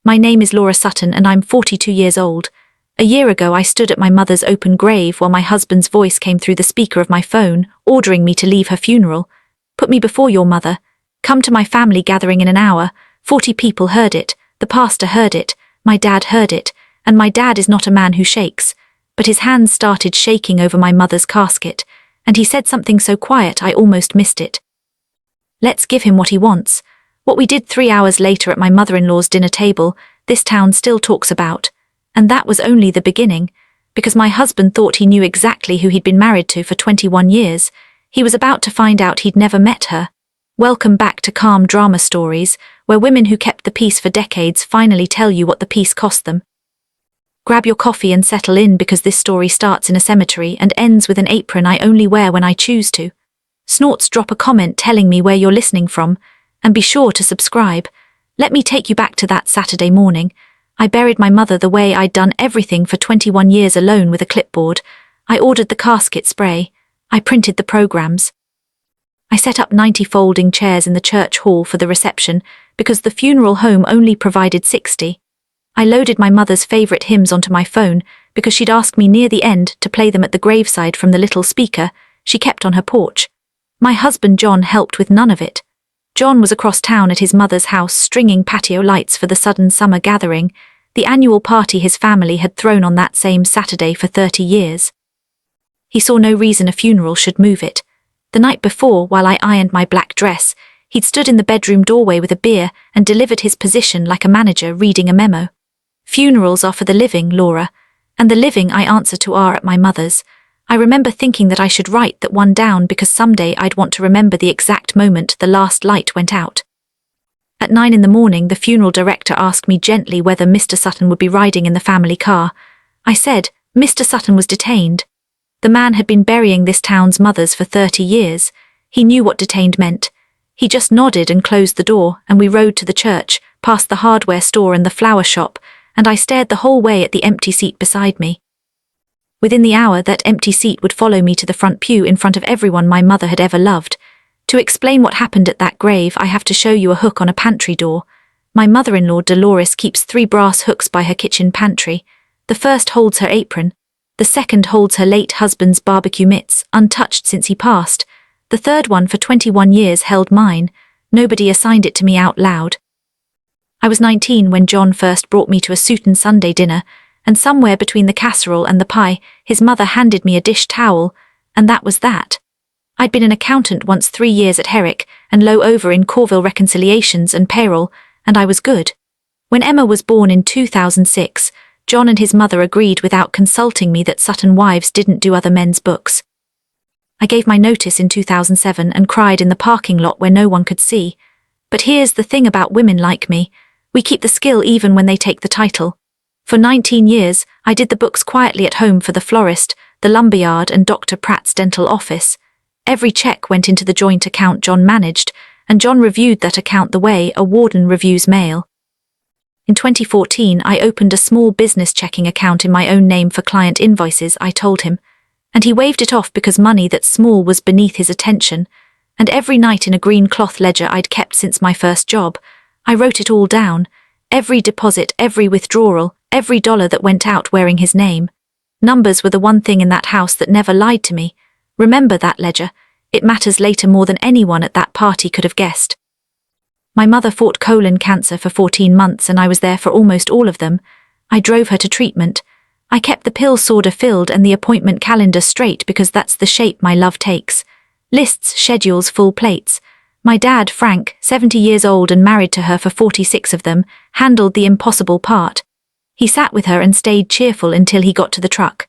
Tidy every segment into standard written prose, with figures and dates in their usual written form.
My name is Laura Sutton and I'm 42 years old. A year ago I stood at my mother's open grave while my husband's voice came through the speaker of my phone, ordering me to leave her funeral. Put me before your mother. Come to my family gathering in an hour. 40 people heard it, the pastor heard it, my dad heard it, and my dad is not a man who shakes. But his hands started shaking over my mother's casket, and he said something so quiet I almost missed it. Let's give him what he wants. What we did 3 hours later at my mother-in-law's dinner table, this town still talks about. And that was only the beginning, because my husband thought he knew exactly who he'd been married to for 21 years. He was about to find out he'd never met her. Welcome back to calm drama stories, where women who kept the peace for decades finally tell you what the peace cost them. Grab your coffee and settle in because this story starts in a cemetery and ends with an apron I only wear when I choose to. Snorts, drop a comment telling me where you're listening from, and be sure to subscribe. Let me take you back to that Saturday morning. I buried my mother the way I'd done everything for 21 years alone with a clipboard. I ordered the casket spray. I printed the programs. I set up 90 folding chairs in the church hall for the reception because the funeral home only provided 60. I loaded my mother's favorite hymns onto my phone because she'd asked me near the end to play them at the graveside from the little speaker she kept on her porch. My husband John helped with none of it. John was across town at his mother's house stringing patio lights for the sudden summer gathering, the annual party his family had thrown on that same Saturday for 30 years. He saw no reason a funeral should move it. The night before, while I ironed my black dress, he'd stood in the bedroom doorway with a beer and delivered his position like a manager reading a memo. Funerals are for the living, Laura, and the living I answer to are at my mother's. I remember thinking that I should write that one down because someday I'd want to remember the exact moment the last light went out. At 9 in the morning, the funeral director asked me gently whether Mr. Sutton would be riding in the family car. I said, Mr. Sutton was detained. The man had been burying this town's mothers for 30 years. He knew what detained meant. He just nodded and closed the door, and we rode to the church, past the hardware store and the flower shop, and I stared the whole way at the empty seat beside me. Within the hour, that empty seat would follow me to the front pew in front of everyone my mother had ever loved. To explain what happened at that grave, I have to show you a hook on a pantry door. My mother-in-law, Dolores, keeps 3 brass hooks by her kitchen pantry. The first holds her apron. The second holds her late husband's barbecue mitts, untouched since he passed. The third one for 21 years held mine. Nobody assigned it to me out loud. I was 19 when John first brought me to a Sutton Sunday dinner, and somewhere between the casserole and the pie, his mother handed me a dish towel, and that was that. I'd been an accountant once 3 years at Herrick, and low over in Corville reconciliations and payroll, and I was good. When Emma was born in 2006, John and his mother agreed without consulting me that Sutton wives didn't do other men's books. I gave my notice in 2007 and cried in the parking lot where no one could see. But here's the thing about women like me. We keep the skill even when they take the title. For 19 years, I did the books quietly at home for the florist, the lumberyard and Dr. Pratt's dental office. Every check went into the joint account John managed, and John reviewed that account the way a warden reviews mail. In 2014, I opened a small business checking account in my own name for client invoices, I told him, and he waved it off because money that small was beneath his attention, and every night in a green cloth ledger I'd kept since my first job, I wrote it all down, every deposit, every withdrawal, every dollar that went out wearing his name. Numbers were the one thing in that house that never lied to me. Remember that ledger. It matters later more than anyone at that party could have guessed. My mother fought colon cancer for 14 months and I was there for almost all of them. I drove her to treatment. I kept the pill sorter filled and the appointment calendar straight because that's the shape my love takes. Lists, schedules, full plates. My dad, Frank, 70 years old and married to her for 46 of them, handled the impossible part. He sat with her and stayed cheerful until he got to the truck.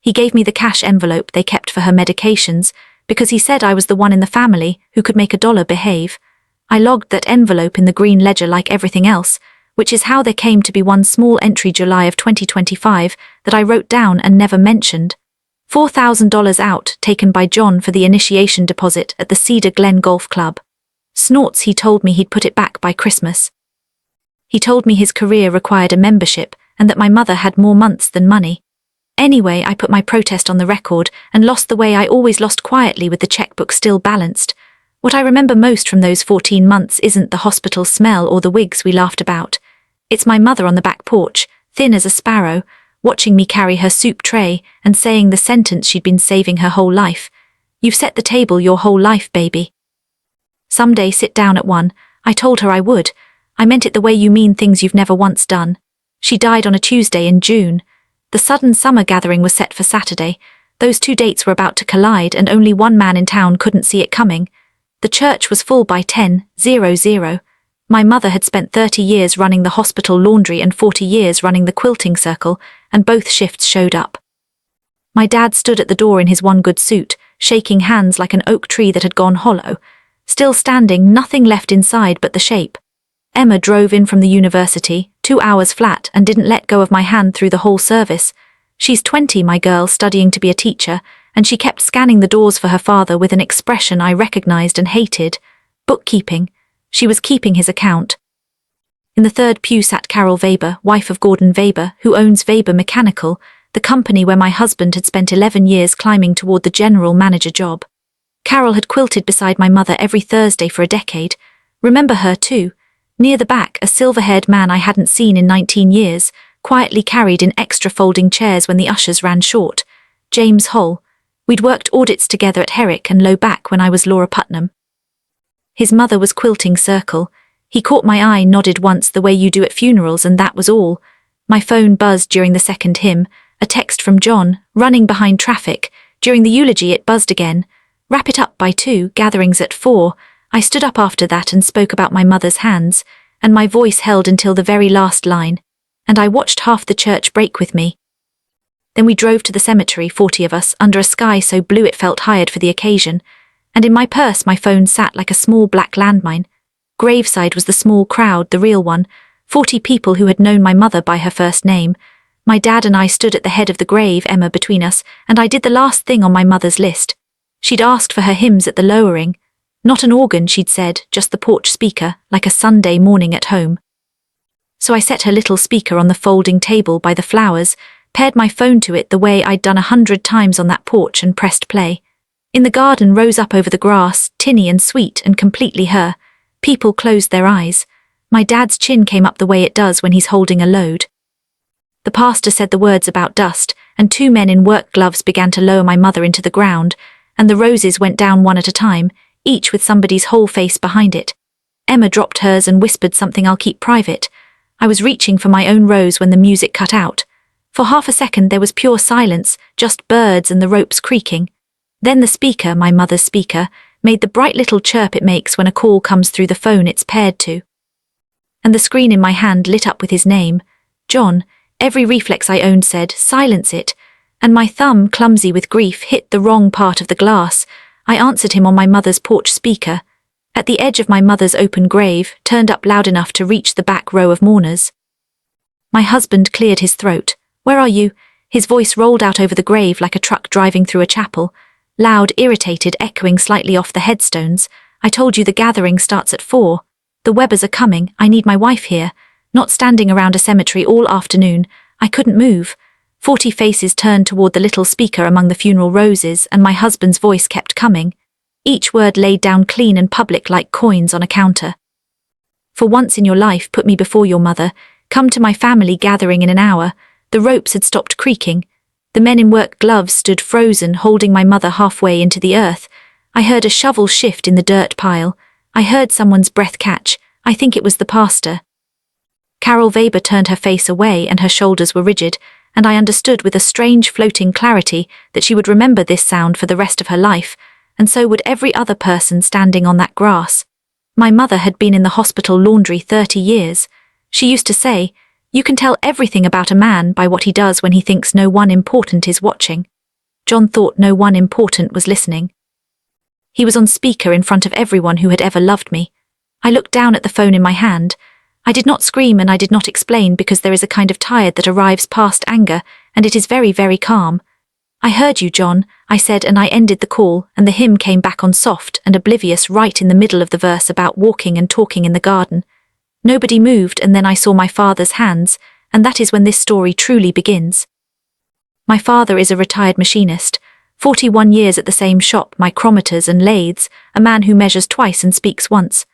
He gave me the cash envelope they kept for her medications because he said I was the one in the family who could make a dollar behave. I logged that envelope in the green ledger like everything else, which is how there came to be one small entry July of 2025 that I wrote down and never mentioned. $4,000 out taken by John for the initiation deposit at the Cedar Glen Golf Club. Snorts, he told me he'd put it back by Christmas. He told me his career required a membership and that my mother had more months than money. Anyway, I put my protest on the record and lost the way I always lost, quietly with the checkbook still balanced. What I remember most from those 14 months isn't the hospital smell or the wigs we laughed about. It's my mother on the back porch, thin as a sparrow, watching me carry her soup tray and saying the sentence she'd been saving her whole life. You've set the table your whole life, baby. Someday sit down at one. I told her I would. I meant it the way you mean things you've never once done. She died on a Tuesday in June. The sudden summer gathering was set for Saturday. Those two dates were about to collide and only one man in town couldn't see it coming. The church was full by 10:00. My mother had spent 30 years running the hospital laundry and 40 years running the quilting circle, and both shifts showed up. My dad stood at the door in his one good suit, shaking hands like an oak tree that had gone hollow. Still standing, nothing left inside but the shape. Emma drove in from the university, 2 hours flat, and didn't let go of my hand through the whole service. She's 20, my girl, studying to be a teacher, and she kept scanning the doors for her father with an expression I recognized and hated. Bookkeeping. She was keeping his account. In the third pew sat Carol Weber, wife of Gordon Weber, who owns Weber Mechanical, the company where my husband had spent 11 years climbing toward the general manager job. Carol had quilted beside my mother every Thursday for a decade. Remember her too. Near the back, a silver-haired man I hadn't seen in 19 years, quietly carried in extra folding chairs when the ushers ran short. James Hull. We'd worked audits together at Herrick and Low Back when I was Laura Putnam. His mother was quilting circle. He caught my eye, nodded once the way you do at funerals, and that was all. My phone buzzed during the second hymn, a text from John, running behind traffic. During the eulogy it buzzed again. Wrap it up by 2, gatherings at 4. I stood up after that and spoke about my mother's hands, and my voice held until the very last line, and I watched half the church break with me. Then we drove to the cemetery, 40 of us, under a sky so blue it felt hired for the occasion, and in my purse my phone sat like a small black landmine. Graveside was the small crowd, the real one, 40 people who had known my mother by her first name. My dad and I stood at the head of the grave, Emma between us, and I did the last thing on my mother's list. She'd asked for her hymns at the lowering. Not an organ, she'd said, just the porch speaker, like a Sunday morning at home. So I set her little speaker on the folding table by the flowers, paired my phone to it the way I'd done 100 times on that porch, and pressed play. In the garden rose up over the grass, tinny and sweet and completely her. People closed their eyes. My dad's chin came up the way it does when he's holding a load. The pastor said the words about dust, and 2 men in work gloves began to lower my mother into the ground, and the roses went down one at a time, each with somebody's whole face behind it. Emma dropped hers and whispered something I'll keep private. I was reaching for my own rose when the music cut out. For half a second there was pure silence, just birds and the ropes creaking. Then the speaker, my mother's speaker, made the bright little chirp it makes when a call comes through the phone it's paired to. And the screen in my hand lit up with his name. John. Every reflex I owned said, silence it, and my thumb, clumsy with grief, hit the wrong part of the glass. I answered him on my mother's porch speaker, at the edge of my mother's open grave, turned up loud enough to reach the back row of mourners. My husband cleared his throat. Where are you? His voice rolled out over the grave like a truck driving through a chapel, loud, irritated, echoing slightly off the headstones. I told you the gathering starts at 4. The Webbers are coming. I need my wife here. Not standing around a cemetery all afternoon. I couldn't move. 40 faces turned toward the little speaker among the funeral roses, and my husband's voice kept coming. Each word laid down clean and public like coins on a counter. For once in your life, put me before your mother. Come to my family gathering in an hour. The ropes had stopped creaking. The men in work gloves stood frozen, holding my mother halfway into the earth. I heard a shovel shift in the dirt pile. I heard someone's breath catch. I think it was the pastor. Carol Weber turned her face away and her shoulders were rigid, and I understood with a strange floating clarity that she would remember this sound for the rest of her life, and so would every other person standing on that grass. My mother had been in the hospital laundry 30 years. She used to say, "You can tell everything about a man by what he does when he thinks no one important is watching." John thought no one important was listening. He was on speaker in front of everyone who had ever loved me. I looked down at the phone in my hand. I did not scream and I did not explain because there is a kind of tired that arrives past anger, and it is very, very calm. "I heard you, John," I said, and I ended the call, and the hymn came back on soft and oblivious right in the middle of the verse about walking and talking in the garden. Nobody moved, and then I saw my father's hands, and that is when this story truly begins. My father is a retired machinist, 41 years at the same shop, micrometers and lathes, a man who measures twice and speaks once.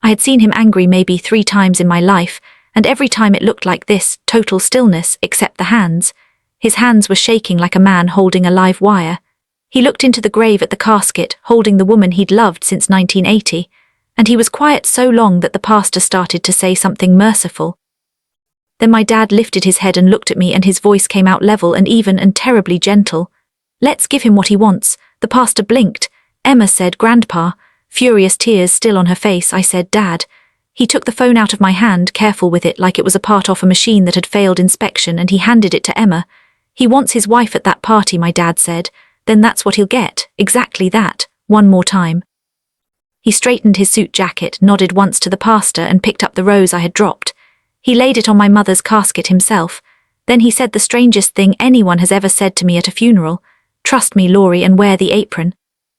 I had seen him angry maybe 3 times in my life, and every time it looked like this, total stillness, except the hands. His hands were shaking like a man holding a live wire. He looked into the grave at the casket, holding the woman he'd loved since 1980, and he was quiet so long that the pastor started to say something merciful. Then my dad lifted his head and looked at me, and his voice came out level and even and terribly gentle. "Let's give him what he wants." The pastor blinked. "Emma," said Grandpa. Furious tears still on her face, I said, "Dad." He took the phone out of my hand, careful with it like it was a part off a machine that had failed inspection, and he handed it to Emma. "He wants his wife at that party," my dad said. "Then that's what he'll get, exactly that, one more time." He straightened his suit jacket, nodded once to the pastor, and picked up the rose I had dropped. He laid it on my mother's casket himself. Then he said the strangest thing anyone has ever said to me at a funeral. "Trust me, Laurie, and wear the apron."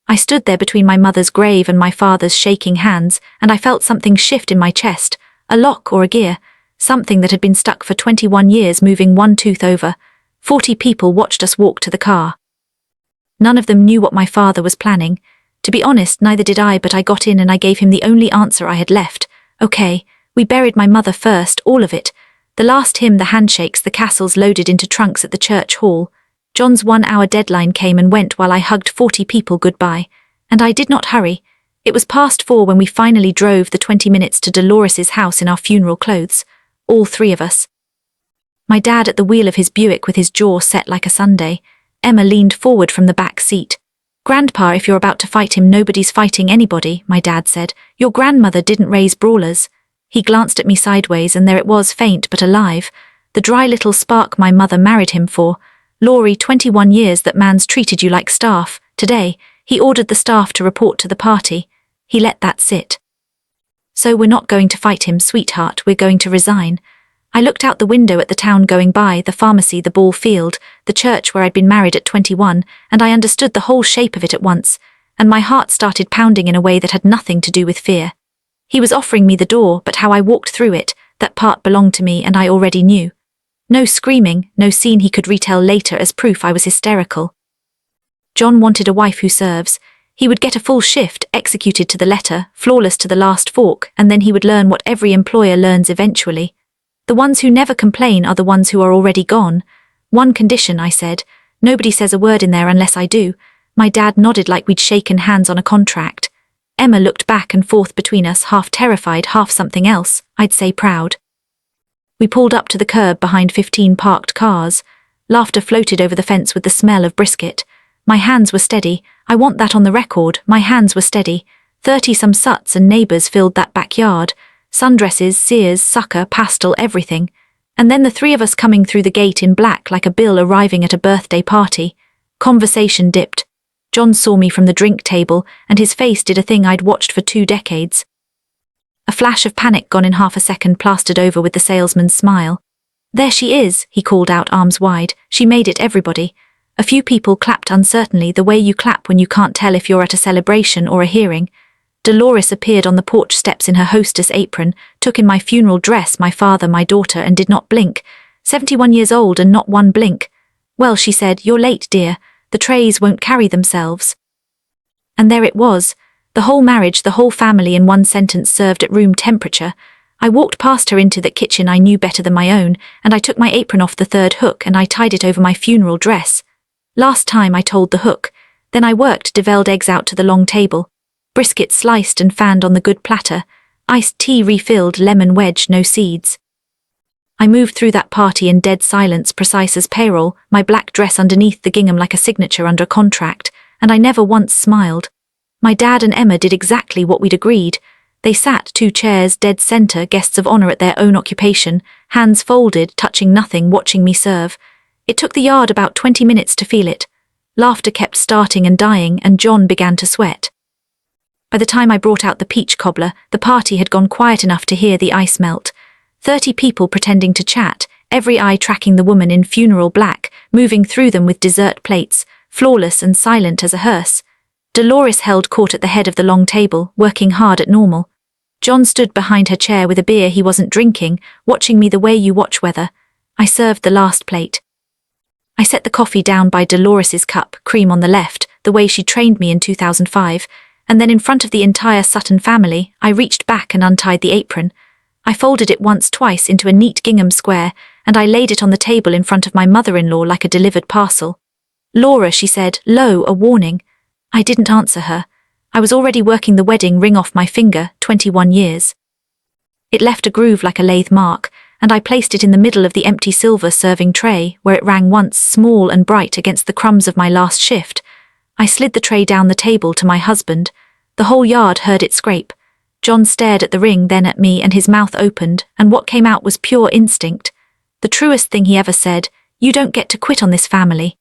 I stood there between my mother's grave and my father's shaking hands, and I felt something shift in my chest, a lock or a gear, something that had been stuck for 21 years moving one tooth over. 40 people watched us walk to the car. None of them knew what my father was planning. To be honest, neither did I, but I got in and I gave him the only answer I had left. "Okay, we buried my mother first, all of it. The last hymn, the handshakes, the castles loaded into trunks at the church hall. John's 1-hour deadline came and went while I hugged 40 people goodbye. And I did not hurry. It was past 4 when we finally drove the 20 minutes to Dolores's house in our funeral clothes. All 3 of us. My dad at the wheel of his Buick with his jaw set like a sundae. Emma leaned forward from the back seat. "Grandpa, if you're about to fight him, nobody's fighting anybody," my dad said. "Your grandmother didn't raise brawlers." He glanced at me sideways, and there it was, faint but alive. The dry little spark my mother married him for. "Laurie, 21 years that man's treated you like staff. Today, he ordered the staff to report to the party. He let that sit. So we're not going to fight him, sweetheart, we're going to resign." I looked out the window at the town going by, the pharmacy, the ball field, the church where I'd been married at 21, and I understood the whole shape of it at once, and my heart started pounding in a way that had nothing to do with fear. He was offering me the door, but how I walked through it, that part belonged to me and I already knew. No screaming, no scene he could retell later as proof I was hysterical. John wanted a wife who serves. He would get a full shift, executed to the letter, flawless to the last fork, and then he would learn what every employer learns eventually. The ones who never complain are the ones who are already gone. "One condition," I said. "Nobody says a word in there unless I do." My dad nodded like we'd shaken hands on a contract. Emma looked back and forth between us, half terrified, half something else, I'd say proud. We pulled up to the curb behind 15 parked cars. Laughter floated over the fence with the smell of brisket. My hands were steady. I want that on the record. My hands were steady. 30-some suts and neighbours filled that backyard. Sundresses, sears, sucker, pastel, everything. And then the 3 of us coming through the gate in black like a bill arriving at a birthday party. Conversation dipped. John saw me from the drink table, and his face did a thing I'd watched for 2 decades. A flash of panic gone in half a second, plastered over with the salesman's smile. "There she is," he called out, arms wide. "She made it, everybody." A few people clapped uncertainly, the way you clap when you can't tell if you're at a celebration or a hearing. Dolores appeared on the porch steps in her hostess apron, took in my funeral dress, my father, my daughter, and did not blink. 71 years old and not one blink. "Well," she said, "you're late, dear. The trays won't carry themselves." And there it was. The whole marriage, the whole family in one sentence, served at room temperature. I walked past her into the kitchen I knew better than my own, and I took my apron off the 3rd hook and I tied it over my funeral dress. Last time I told the hook. Then I worked deviled eggs out to the long table. Brisket sliced and fanned on the good platter. Iced tea refilled, lemon wedge, no seeds. I moved through that party in dead silence, precise as payroll, my black dress underneath the gingham like a signature under a contract, and I never once smiled. My dad and Emma did exactly what we'd agreed. They sat 2 chairs, dead center, guests of honor at their own occupation, hands folded, touching nothing, watching me serve. It took the yard about 20 minutes to feel it. Laughter kept starting and dying, and John began to sweat. By the time I brought out the peach cobbler, the party had gone quiet enough to hear the ice melt. 30 people pretending to chat, every eye tracking the woman in funeral black, moving through them with dessert plates, flawless and silent as a hearse. Dolores held court at the head of the long table, working hard at normal. John stood behind her chair with a beer he wasn't drinking, watching me the way you watch weather. I served the last plate. I set the coffee down by Dolores's cup, cream on the left, the way she trained me in 2005, and then in front of the entire Sutton family, I reached back and untied the apron. I folded it twice into a neat gingham square, and I laid it on the table in front of my mother-in-law like a delivered parcel. "Laura," she said, low, a warning. I didn't answer her. I was already working the wedding ring off my finger, 21 years. It left a groove like a lathe mark, and I placed it in the middle of the empty silver serving tray, where it rang once, small and bright against the crumbs of my last shift. I slid the tray down the table to my husband. The whole yard heard it scrape. John stared at the ring, then at me, and his mouth opened, and what came out was pure instinct. The truest thing he ever said: "You don't get to quit on this family."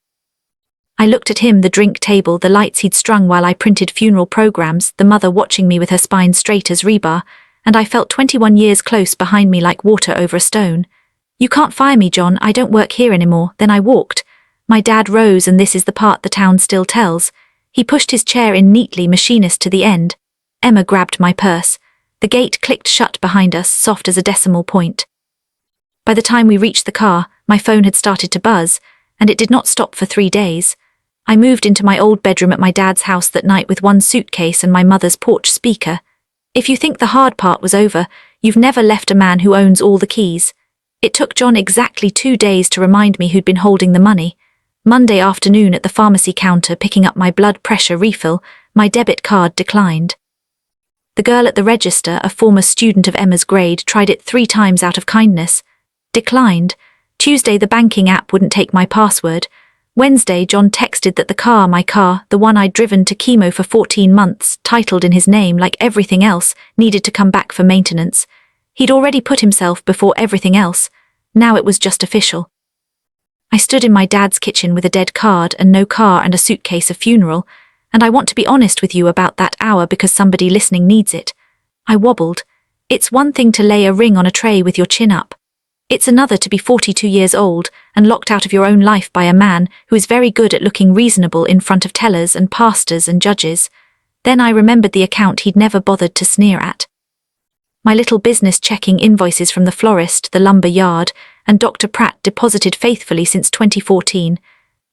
I looked at him, the drink table, the lights he'd strung while I printed funeral programs, the mother watching me with her spine straight as rebar, and I felt 21 years close behind me like water over a stone. "You can't fire me, John, I don't work here anymore." Then I walked. My dad rose, and this is the part the town still tells. He pushed his chair in neatly, machinist to the end. Emma grabbed my purse. The gate clicked shut behind us, soft as a decimal point. By the time we reached the car, my phone had started to buzz, and it did not stop for 3 days. I moved into my old bedroom at my dad's house that night with one suitcase and my mother's porch speaker. If you think the hard part was over, you've never left a man who owns all the keys. It took John exactly 2 days to remind me who'd been holding the money. Monday afternoon at the pharmacy counter picking up my blood pressure refill, my debit card declined. The girl at the register, a former student of Emma's grade, tried it 3 times out of kindness. Declined. Tuesday the banking app wouldn't take my password. Wednesday John texted that my car, the one I'd driven to chemo for 14 months, titled in his name like everything else, needed to come back for maintenance. He'd already put himself before everything else. Now it was just official. I stood in my dad's kitchen with a dead card and no car and a suitcase of funeral, and I want to be honest with you about that hour because somebody listening needs it. I wobbled. It's one thing to lay a ring on a tray with your chin up. It's another to be 42 years old and locked out of your own life by a man who is very good at looking reasonable in front of tellers and pastors and judges. Then I remembered the account he'd never bothered to sneer at. My little business checking invoices from the florist, the lumber yard, and Dr. Pratt deposited faithfully since 2014.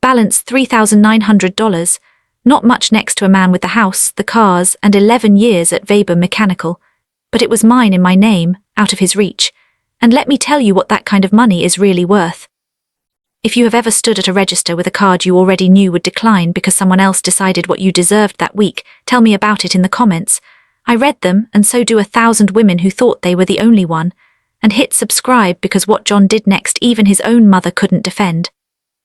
Balance $3,900. Not much next to a man with the house, the cars, and 11 years at Weber Mechanical. But it was mine in my name, out of his reach. And let me tell you what that kind of money is really worth. If you have ever stood at a register with a card you already knew would decline because someone else decided what you deserved that week, tell me about it in the comments. I read them, and so do 1,000 women who thought they were the only one. And hit subscribe because what John did next even his own mother couldn't defend.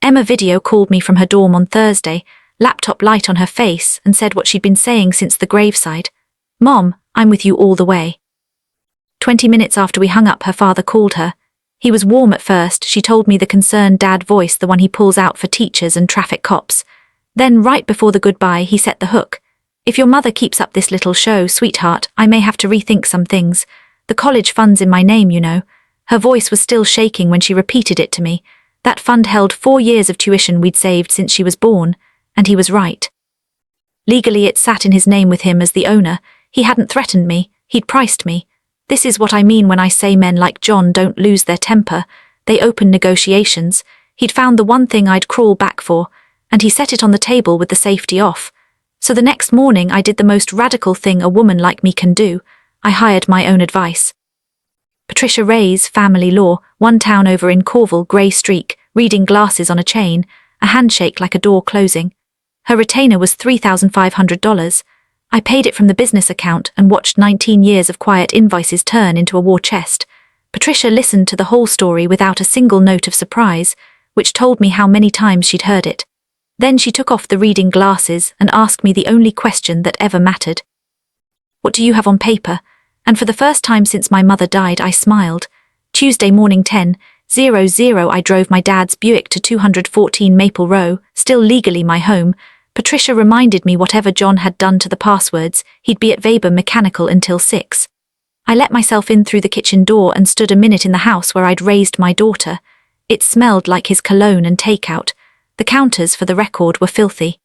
Emma video called me from her dorm on Thursday, laptop light on her face, and said what she'd been saying since the graveside. "Mom, I'm with you all the way." 20 minutes after we hung up, her father called her. He was warm at first. She told me the concerned dad voice, the one he pulls out for teachers and traffic cops. Then, right before the goodbye, he set the hook. "If your mother keeps up this little show, sweetheart, I may have to rethink some things. The college fund's in my name, you know." Her voice was still shaking when she repeated it to me. That fund held 4 years of tuition we'd saved since she was born, and he was right. Legally it sat in his name with him as the owner. He hadn't threatened me, he'd priced me. This is what I mean when I say men like John don't lose their temper. They open negotiations. He'd found the one thing I'd crawl back for, and he set it on the table with the safety off. So the next morning I did the most radical thing a woman like me can do. I hired my own advice. Patricia Ray's Family Law, one town over in Corval, grey streak, reading glasses on a chain, a handshake like a door closing. Her retainer was $3,500. I paid it from the business account and watched 19 years of quiet invoices turn into a war chest. Patricia listened to the whole story without a single note of surprise, which told me how many times she'd heard it. Then she took off the reading glasses and asked me the only question that ever mattered. "What do you have on paper?" And for the first time since my mother died, I smiled. Tuesday morning 10:00 I drove my dad's Buick to 214 Maple Row, still legally my home. Patricia reminded me whatever John had done to the passwords, he'd be at Weber Mechanical until 6. I let myself in through the kitchen door and stood a minute in the house where I'd raised my daughter. It smelled like his cologne and takeout. The counters, for the record, were filthy.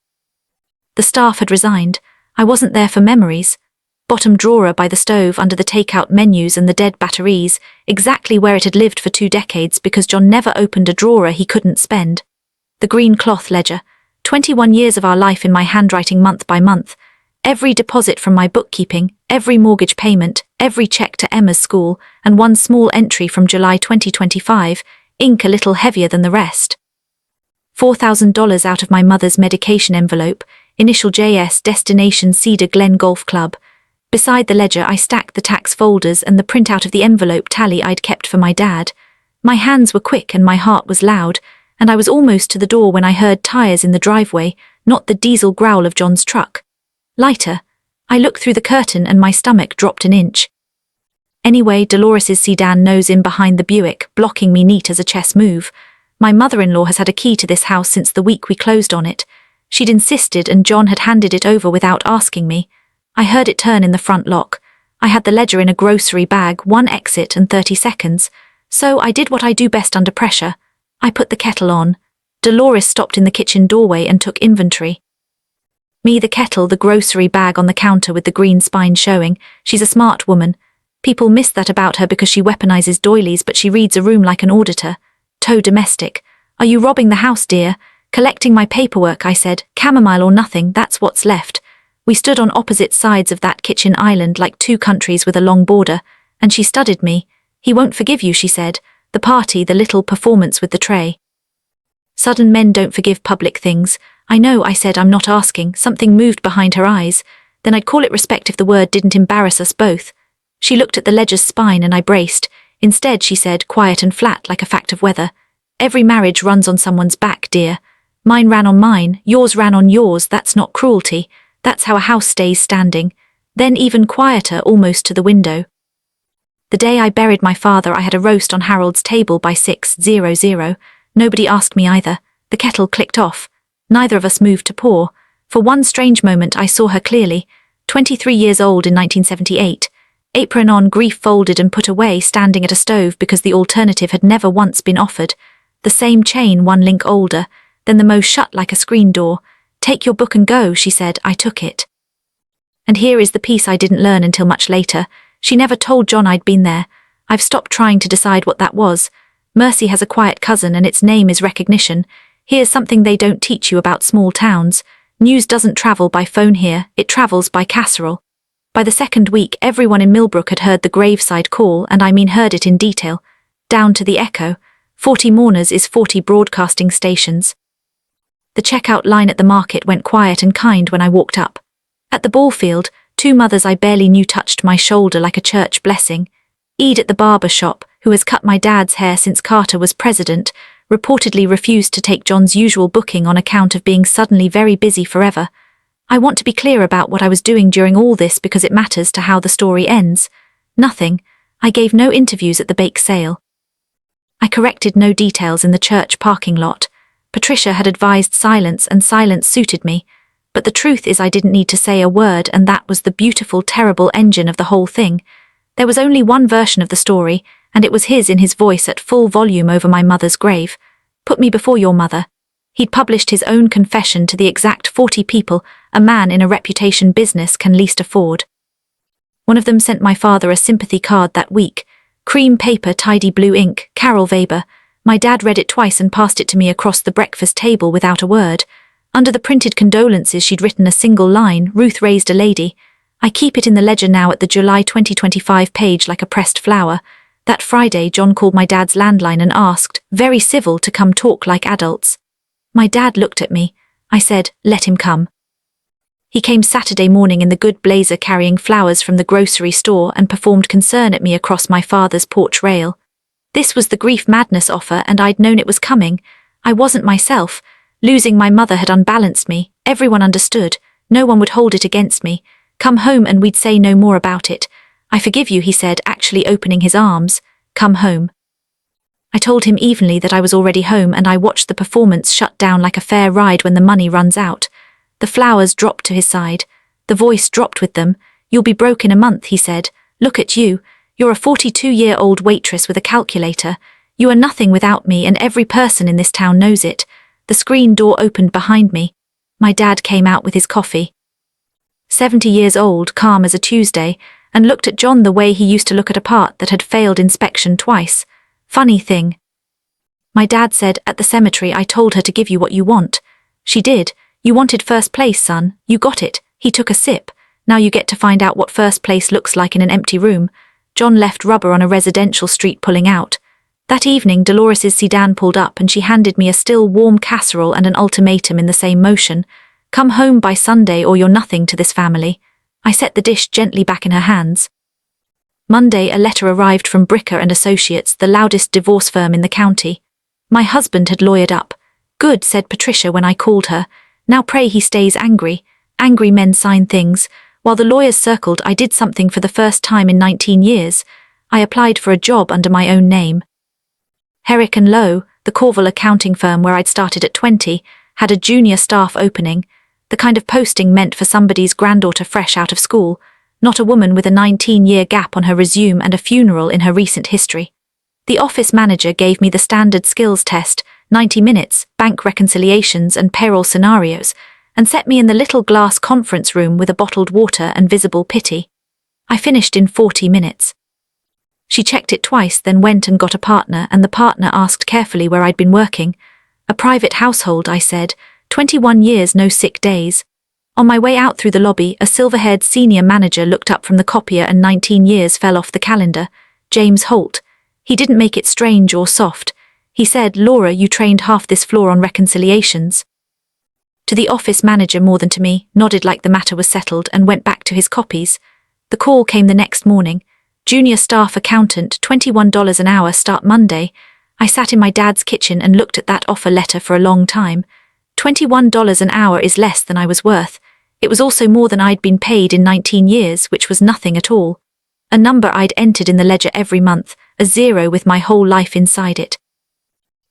The staff had resigned. I wasn't there for memories. Bottom drawer by the stove under the takeout menus and the dead batteries, exactly where it had lived for 2 decades because John never opened a drawer he couldn't spend. The green cloth ledger. 21 years of our life in my handwriting month by month. Every deposit from my bookkeeping, every mortgage payment, every check to Emma's school, and one small entry from July 2025, ink a little heavier than the rest. $4,000 out of my mother's medication envelope, initial JS, destination Cedar Glen Golf Club. Beside the ledger I stacked the tax folders and the printout of the envelope tally I'd kept for my dad. My hands were quick and my heart was loud, and I was almost to the door when I heard tires in the driveway, not the diesel growl of John's truck. Lighter. I looked through the curtain and my stomach dropped an inch. Anyway, Dolores's sedan nose in behind the Buick, blocking me neat as a chess move. My mother-in-law has had a key to this house since the week we closed on it. She'd insisted and John had handed it over without asking me. I heard it turn in the front lock. I had the ledger in a grocery bag, 1 exit and 30 seconds. So I did what I do best under pressure. I put the kettle on. Dolores stopped in the kitchen doorway and took inventory. Me, the kettle, the grocery bag on the counter with the green spine showing. She's a smart woman. People miss that about her because she weaponizes doilies, but she reads a room like an auditor. Toe domestic. Are you robbing the house, dear? Collecting my paperwork, I said. Chamomile or nothing, that's what's left. We stood on opposite sides of that kitchen island like two countries with a long border, and she studied me. He won't forgive you, she said. The party, the little performance with the tray. Sudden men don't forgive public things. I know, I said, I'm not asking. Something moved behind her eyes. Then I'd call it respect if the word didn't embarrass us both. She looked at the ledger's spine and I braced. Instead, she said, quiet and flat like a fact of weather. Every marriage runs on someone's back, dear. Mine ran on mine, yours ran on yours, that's not cruelty. That's how a house stays standing. Then even quieter, almost to the window. The day I buried my father, I had a roast on Harold's table by 6:00. Nobody asked me either. The kettle clicked off. Neither of us moved to pour. For one strange moment I saw her clearly. 23 years old in 1978. Apron on, grief folded and put away, standing at a stove because the alternative had never once been offered. The same chain, one link older. Then the most shut like a screen door. Take your book and go, she said. I took it. And here is the piece I didn't learn until much later. She never told John I'd been there. I've stopped trying to decide what that was. Mercy has a quiet cousin and its name is recognition. Here's something they don't teach you about small towns. News doesn't travel by phone here, it travels by casserole. By the second week, everyone in Millbrook had heard the graveside call, and I mean heard it in detail. Down to the echo. 40 mourners is 40 broadcasting stations. The checkout line at the market went quiet and kind when I walked up. At the ball field, 2 mothers I barely knew touched my shoulder like a church blessing. Ede at the barber shop, who has cut my dad's hair since Carter was president, reportedly refused to take John's usual booking on account of being suddenly very busy forever. I want to be clear about what I was doing during all this because it matters to how the story ends. Nothing. I gave no interviews at the bake sale. I corrected no details in the church parking lot. Patricia had advised silence and silence suited me. But the truth is I didn't need to say a word, and that was the beautiful, terrible engine of the whole thing. There was only one version of the story, and it was his in his voice at full volume over my mother's grave. Put me before your mother. He'd published his own confession to the exact 40 people a man in a reputation business can least afford. One of them sent my father a sympathy card that week. Cream paper, tidy blue ink, Carol Weber. My dad read it twice and passed it to me across the breakfast table without a word. Under the printed condolences she'd written a single line, Ruth raised a lady. I keep it in the ledger now at the July 2025 page like a pressed flower. That Friday, John called my dad's landline and asked, very civil, to come talk like adults. My dad looked at me. I said, let him come. He came Saturday morning in the good blazer carrying flowers from the grocery store and performed concern at me across my father's porch rail. This was the grief madness offer, and I'd known it was coming. I wasn't myself. Losing my mother had unbalanced me. Everyone understood. No one would hold it against me. Come home and we'd say no more about it. I forgive you, he said, actually opening his arms. Come home. I told him evenly that I was already home, and I watched the performance shut down like a fair ride when the money runs out. The flowers dropped to his side. The voice dropped with them. You'll be broke in a month, he said. Look at you. You're a 42-year-old waitress with a calculator. You are nothing without me, and every person in this town knows it. The screen door opened behind me. My dad came out with his coffee. 70 years old, calm as a Tuesday, and looked at John the way he used to look at a part that had failed inspection twice. Funny thing. My dad said, at the cemetery I told her to give you what you want. She did. You wanted first place, son. You got it. He took a sip. Now you get to find out what first place looks like in an empty room. John left rubber on a residential street pulling out. That evening, Dolores's sedan pulled up and she handed me a still warm casserole and an ultimatum in the same motion. Come home by Sunday or you're nothing to this family. I set the dish gently back in her hands. Monday, a letter arrived from Bricker and Associates, the loudest divorce firm in the county. My husband had lawyered up. Good, said Patricia when I called her. Now pray he stays angry. Angry men sign things. While the lawyers circled, I did something for the first time in 19 years. I applied for a job under my own name. Herrick & Lowe, the Corville accounting firm where I'd started at 20, had a junior staff opening, the kind of posting meant for somebody's granddaughter fresh out of school, not a woman with a 19-year gap on her resume and a funeral in her recent history. The office manager gave me the standard skills test, 90 minutes, bank reconciliations and payroll scenarios, and set me in the little glass conference room with a bottled water and visible pity. I finished in 40 minutes. She checked it twice, then went and got a partner, and the partner asked carefully where I'd been working. A private household, I said, 21 years, no sick days. On my way out through the lobby, a silver-haired senior manager looked up from the copier and 19 years fell off the calendar. James Holt. He didn't make it strange or soft. He said, Laura, you trained half this floor on reconciliations. To the office manager more than to me, nodded like the matter was settled and went back to his copies. The call came the next morning. Junior staff accountant, $21 an hour, start Monday. I sat in my dad's kitchen and looked at that offer letter for a long time. $21 an hour is less than I was worth. It was also more than I'd been paid in 19 years, which was nothing at all. A number I'd entered in the ledger every month, a zero with my whole life inside it.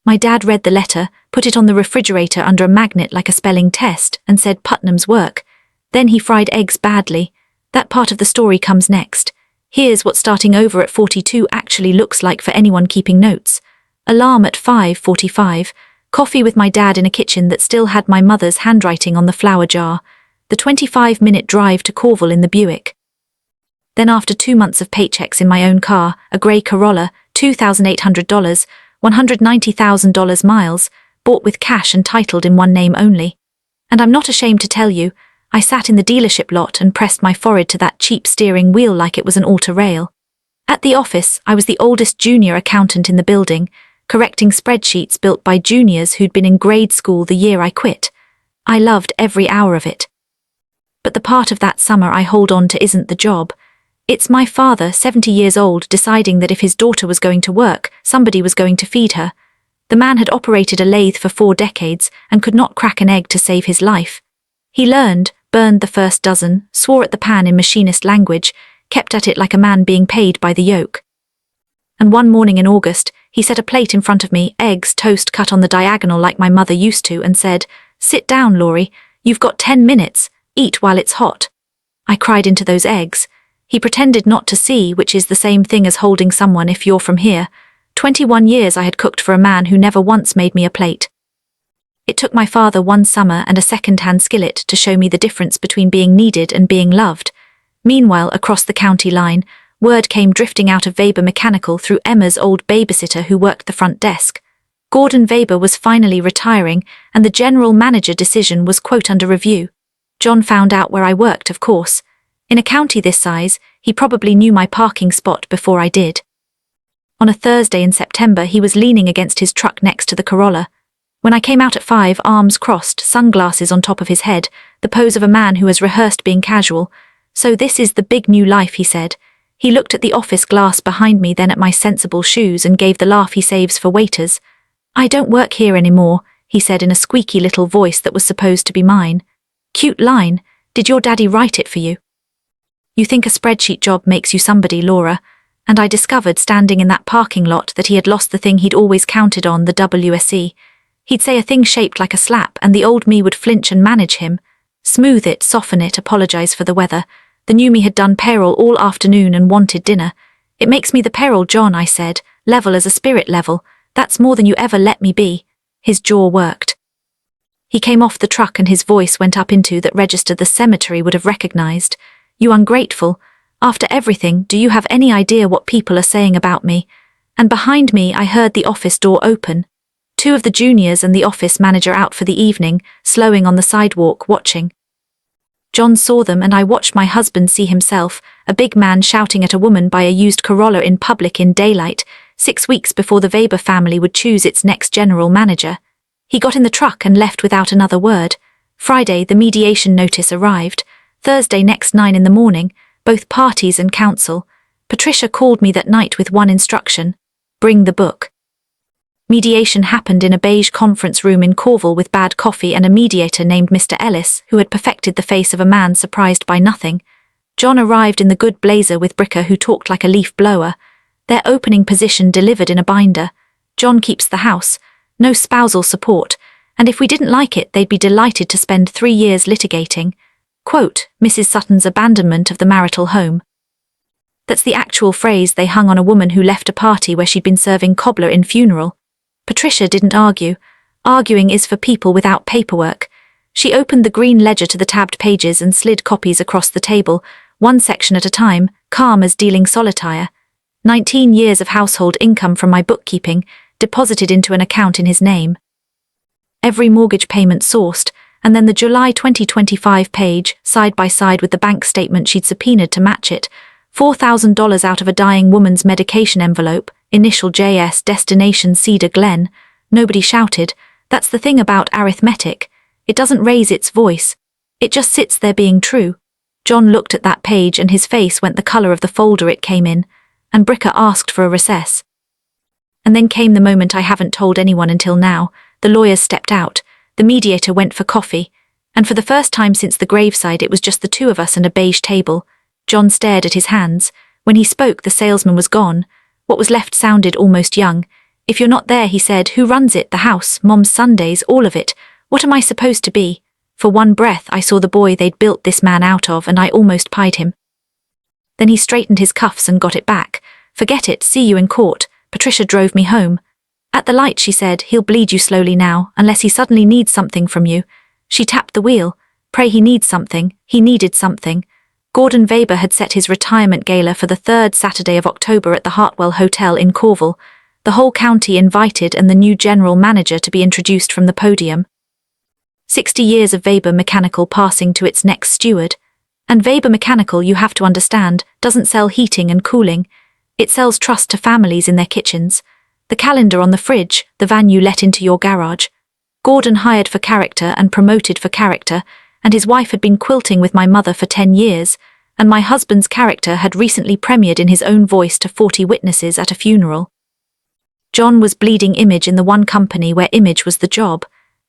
My dad read the letter, put it on the refrigerator under a magnet like a spelling test, and said Putnam's work. Then he fried eggs badly. That part of the story comes next. Here's what starting over at 42 actually looks like for anyone keeping notes. Alarm at 5:45. Coffee with my dad in a kitchen that still had my mother's handwriting on the flour jar. The 25-minute drive to Corville in the Buick. Then after 2 months of paychecks in my own car, a grey Corolla, $2,800, $190,000 miles, bought with cash and titled in one name only. And I'm not ashamed to tell you, I sat in the dealership lot and pressed my forehead to that cheap steering wheel like it was an altar rail. At the office, I was the oldest junior accountant in the building, correcting spreadsheets built by juniors who'd been in grade school the year I quit. I loved every hour of it. But the part of that summer I hold on to isn't the job. It's my father, 70 years old, deciding that if his daughter was going to work, somebody was going to feed her. The man had operated a lathe for 4 decades and could not crack an egg to save his life. He learned, burned the first dozen, swore at the pan in machinist language, kept at it like a man being paid by the yoke. And one morning in August, he set a plate in front of me, eggs, toast cut on the diagonal like my mother used to, and said, "Sit down, Laurie, you've got 10 minutes, eat while it's hot." I cried into those eggs. He pretended not to see, which is the same thing as holding someone if you're from here. 21 years I had cooked for a man who never once made me a plate. It took my father one summer and a second-hand skillet to show me the difference between being needed and being loved. Meanwhile, across the county line, word came drifting out of Weber Mechanical through Emma's old babysitter who worked the front desk. Gordon Weber was finally retiring, and the general manager decision was quote under review. John found out where I worked, of course. In a county this size, he probably knew my parking spot before I did. On a Thursday in September, he was leaning against his truck next to the Corolla. When I came out at 5, arms crossed, sunglasses on top of his head, the pose of a man who has rehearsed being casual. "So this is the big new life," he said. He looked at the office glass behind me, then at my sensible shoes, and gave the laugh he saves for waiters. "I don't work here anymore," he said in a squeaky little voice that was supposed to be mine. "Cute line. Did your daddy write it for you?" You think a spreadsheet job makes you somebody, Laura, and I discovered standing in that parking lot that he had lost the thing he'd always counted on, the WSE. He'd say a thing shaped like a slap, and the old me would flinch and manage him. Smooth it, soften it, apologize for the weather. The new me had done payroll all afternoon and wanted dinner. "It makes me the payroll, John," I said, "level as a spirit level. That's more than you ever let me be." His jaw worked. He came off the truck and his voice went up into that register the cemetery would have recognized. "You ungrateful. After everything, do you have any idea what people are saying about me?" And behind me I heard the office door open. 2 of the juniors and the office manager out for the evening, slowing on the sidewalk, watching. John saw them and I watched my husband see himself, a big man shouting at a woman by a used Corolla in public in daylight, 6 weeks before the Weber family would choose its next general manager. He got in the truck and left without another word. Friday, the mediation notice arrived. Thursday next 9 in the morning, both parties and counsel. Patricia called me that night with one instruction: bring the book. Mediation happened in a beige conference room in Cornwall with bad coffee and a mediator named Mr. Ellis, who had perfected the face of a man surprised by nothing. John arrived in the good blazer with Bricker, who talked like a leaf blower. Their opening position delivered in a binder. John keeps the house, no spousal support, and if we didn't like it they'd be delighted to spend 3 years litigating. Quote, Mrs. Sutton's abandonment of the marital home. That's the actual phrase they hung on a woman who left a party where she'd been serving cobbler in funeral. Patricia didn't argue. Arguing is for people without paperwork. She opened the green ledger to the tabbed pages and slid copies across the table, one section at a time, calm as dealing solitaire. 19 years of household income from my bookkeeping, deposited into an account in his name. Every mortgage payment sourced, and then the July 2025 page, side by side with the bank statement she'd subpoenaed to match it, $4,000 out of a dying woman's medication envelope, initial JS, destination Cedar Glen. Nobody shouted. That's the thing about arithmetic. It doesn't raise its voice. It just sits there being true. John looked at that page and his face went the color of the folder it came in, and Bricker asked for a recess. And then came the moment I haven't told anyone until now. The lawyers stepped out, the mediator went for coffee, and for the first time since the graveside it was just the two of us and a beige table. John stared at his hands. When he spoke, the salesman was gone. What was left sounded almost young. If you're not there, he said, who runs it? The house, Mom's Sundays, all of it. What am I supposed to be? For one breath I saw the boy they'd built this man out of and I almost pied him. Then he straightened his cuffs and got it back. Forget it, see you in court. Patricia drove me home. At the light she said, he'll bleed you slowly now, unless he suddenly needs something from you. She tapped the wheel. Pray he needs something. He needed something. Gordon Weber had set his retirement gala for the 3rd Saturday of October at the Hartwell Hotel in Cornwall. The whole county invited and the new general manager to be introduced from the podium. 60 years of Weber Mechanical passing to its next steward. And Weber Mechanical, you have to understand, doesn't sell heating and cooling. It sells trust to families in their kitchens. The calendar on the fridge, the van you let into your garage. Gordon hired for character and promoted for character, and his wife had been quilting with my mother for 10 years, and my husband's character had recently premiered in his own voice to 40 witnesses at a funeral. John was bleeding image in the one company where image was the job,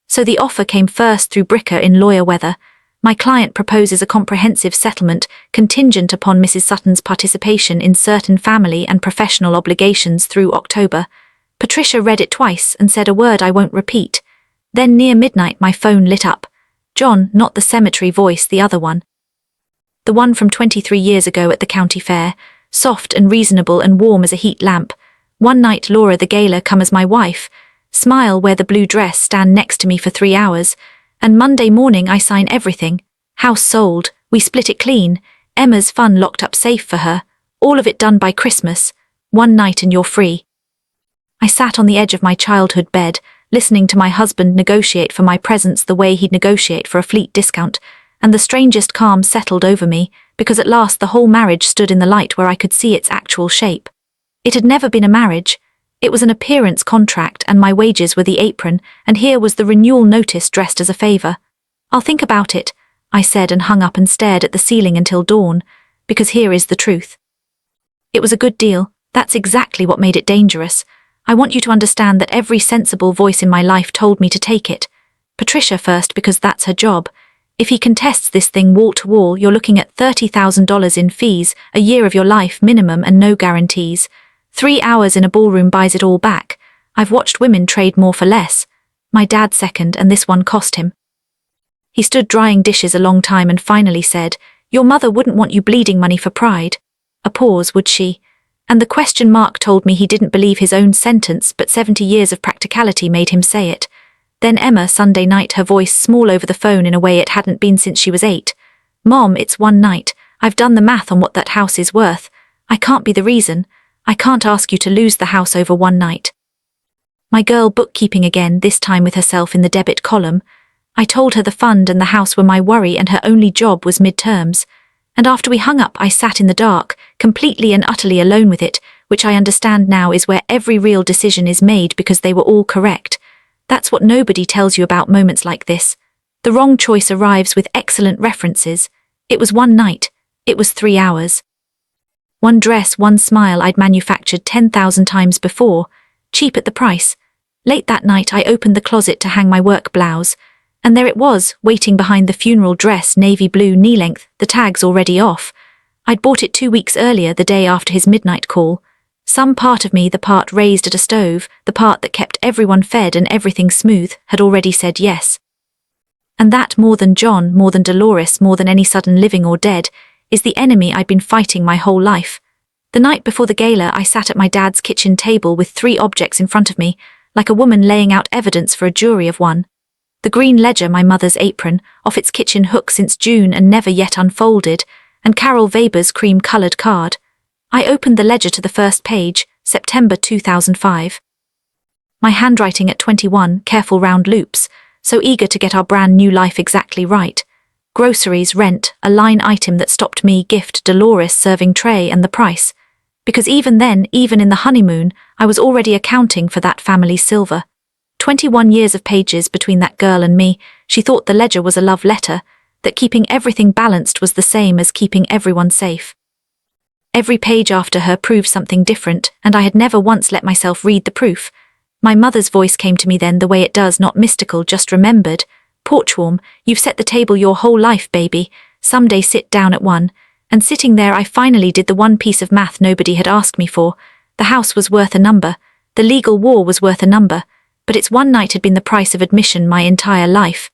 so the offer came first through Bricker in lawyer weather. My client proposes a comprehensive settlement contingent upon Mrs. Sutton's participation in certain family and professional obligations through October. Patricia read it twice and said a word I won't repeat. Then near midnight my phone lit up. John, not the cemetery voice, the other one. The one from 23 years ago at the county fair, soft and reasonable and warm as a heat lamp. One night Laura the gala come as my wife, smile, wear the blue dress, stand next to me for 3 hours, and Monday morning I sign everything. House sold, we split it clean, Emma's fun locked up safe for her, all of it done by Christmas, one night and you're free. I sat on the edge of my childhood bed, listening to my husband negotiate for my presence the way he'd negotiate for a fleet discount, and the strangest calm settled over me, because at last the whole marriage stood in the light where I could see its actual shape. It had never been a marriage. It was an appearance contract and my wages were the apron, and here was the renewal notice dressed as a favor. I'll think about it, I said and hung up and stared at the ceiling until dawn, because here is the truth. It was a good deal. That's exactly what made it dangerous. I want you to understand that every sensible voice in my life told me to take it. Patricia first, because that's her job. If he contests this thing wall to wall, you're looking at $30,000 in fees, a year of your life minimum and no guarantees. 3 hours in a ballroom buys it all back. I've watched women trade more for less. My dad second, and this one cost him. He stood drying dishes a long time and finally said, your mother wouldn't want you bleeding money for pride. A pause, would she? And the question mark told me he didn't believe his own sentence, but 70 years of practicality made him say it. Then Emma, Sunday night, her voice small over the phone in a way it hadn't been since she was 8. Mom, it's one night. I've done the math on what that house is worth. I can't be the reason. I can't ask you to lose the house over one night. My girl bookkeeping again, this time with herself in the debit column. I told her the fund and the house were my worry and her only job was midterms. And after we hung up, I sat in the dark, completely and utterly alone with it, which I understand now is where every real decision is made because they were all correct. That's what nobody tells you about moments like this. The wrong choice arrives with excellent references. It was one night. It was 3 hours. One dress, one smile I'd manufactured 10,000 times before, cheap at the price. Late that night I opened the closet to hang my work blouse, and there it was, waiting behind the funeral dress, navy blue, knee-length, the tags already off. I'd bought it 2 weeks earlier, the day after his midnight call. Some part of me, the part raised at a stove, the part that kept everyone fed and everything smooth, had already said yes. And that, more than John, more than Dolores, more than any sudden living or dead, is the enemy I'd been fighting my whole life. The night before the gala, I sat at my dad's kitchen table with 3 objects in front of me, like a woman laying out evidence for a jury of one. The green ledger, my mother's apron, off its kitchen hook since June and never yet unfolded, and Carol Weber's cream-coloured card. I opened the ledger to the first page, September 2005. My handwriting at 21, careful round loops, so eager to get our brand new life exactly right. Groceries, rent, a line item that stopped me, gift, Dolores, serving tray, and the price. Because even then, even in the honeymoon, I was already accounting for that family's silver. 21 years of pages between that girl and me. She thought the ledger was a love letter, that keeping everything balanced was the same as keeping everyone safe. Every page after her proved something different, and I had never once let myself read the proof. My mother's voice came to me then the way it does, not mystical, just remembered. Porchwarm, you've set the table your whole life, baby. Someday sit down at one. And sitting there I finally did the one piece of math nobody had asked me for. The house was worth a number. The legal war was worth a number. But its one night had been the price of admission my entire life.